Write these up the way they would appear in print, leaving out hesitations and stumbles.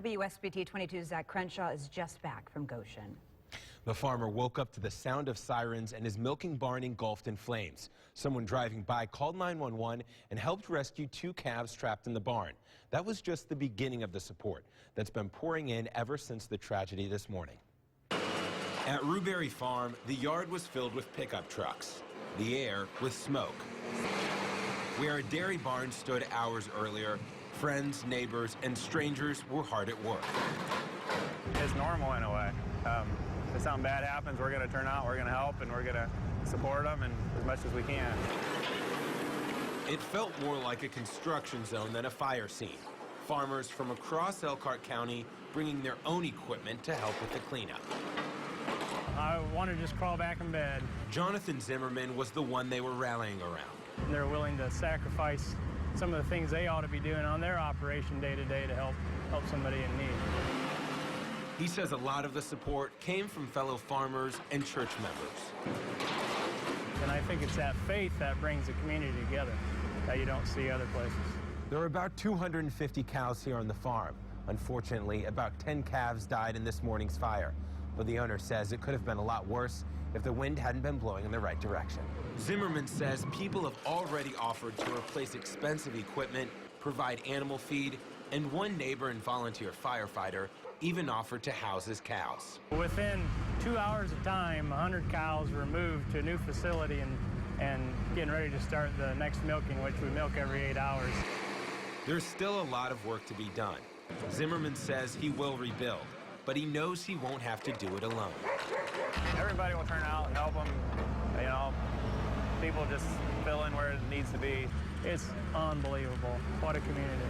WSBT-22's Zach Crenshaw is just back from Goshen. The farmer woke up to the sound of sirens and his milking barn engulfed in flames. Someone driving by called 911 and helped rescue 2 calves trapped in the barn. That was just the beginning of the support that's been pouring in ever since the tragedy this morning. At Ruberry Farm, the yard was filled with pickup trucks, the air with smoke. Where a dairy barn stood hours earlier, friends, neighbors, and strangers were hard at work. It's normal in a way. If something bad happens, we're going to turn out, we're going to help, and we're going to support them and as much as we can. It felt more like a construction zone than a fire scene. Farmers from across Elkhart County bringing their own equipment to help with the cleanup. I want to just crawl back in bed. Jonathan Zimmerman was the one they were rallying around. They're willing to sacrifice some of the things they ought to be doing on their operation day to day to help somebody in need. He says a lot of the support came from fellow farmers and church members. And I think it's that faith that brings the community together that you don't see other places. There are about 250 cows here on the farm. Unfortunately, about 10 calves died in this morning's fire. But the owner says it could have been a lot worse if the wind hadn't been blowing in the right direction. Zimmerman says people have already offered to replace expensive equipment, provide animal feed, and one neighbor and volunteer firefighter even offered to house his cows. Within 2 hours of time, 100 cows were moved to a new facility and getting ready to start the next milking, which we milk every 8 hours. There's still a lot of work to be done. Zimmerman says he will rebuild, but he knows he won't have to do it alone. Everybody will turn out and help them. You know, people just fill in where it needs to be. It's unbelievable. What a community.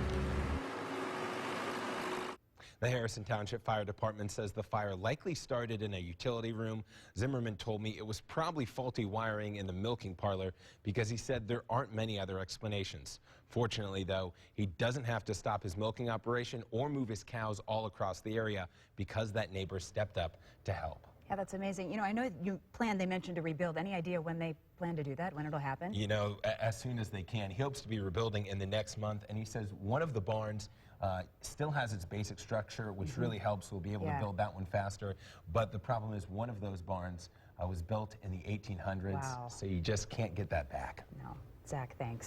The Harrison Township Fire Department says the fire likely started in a utility room. Zimmerman told me it was probably faulty wiring in the milking parlor because he said there aren't many other explanations. Fortunately, though, he doesn't have to stop his milking operation or move his cows all across the area because that neighbor stepped up to help. Yeah, that's amazing. You know, I know they mentioned to rebuild. Any idea when they plan to do that, when it'll happen? You know, as soon as they can. He hopes to be rebuilding in the next month, and he says one of the barns still has its basic structure, which really helps. We'll be able to build that one faster. But the problem is one of those barns was built in the 1800s, so you just can't get that back. No. Zach, thanks.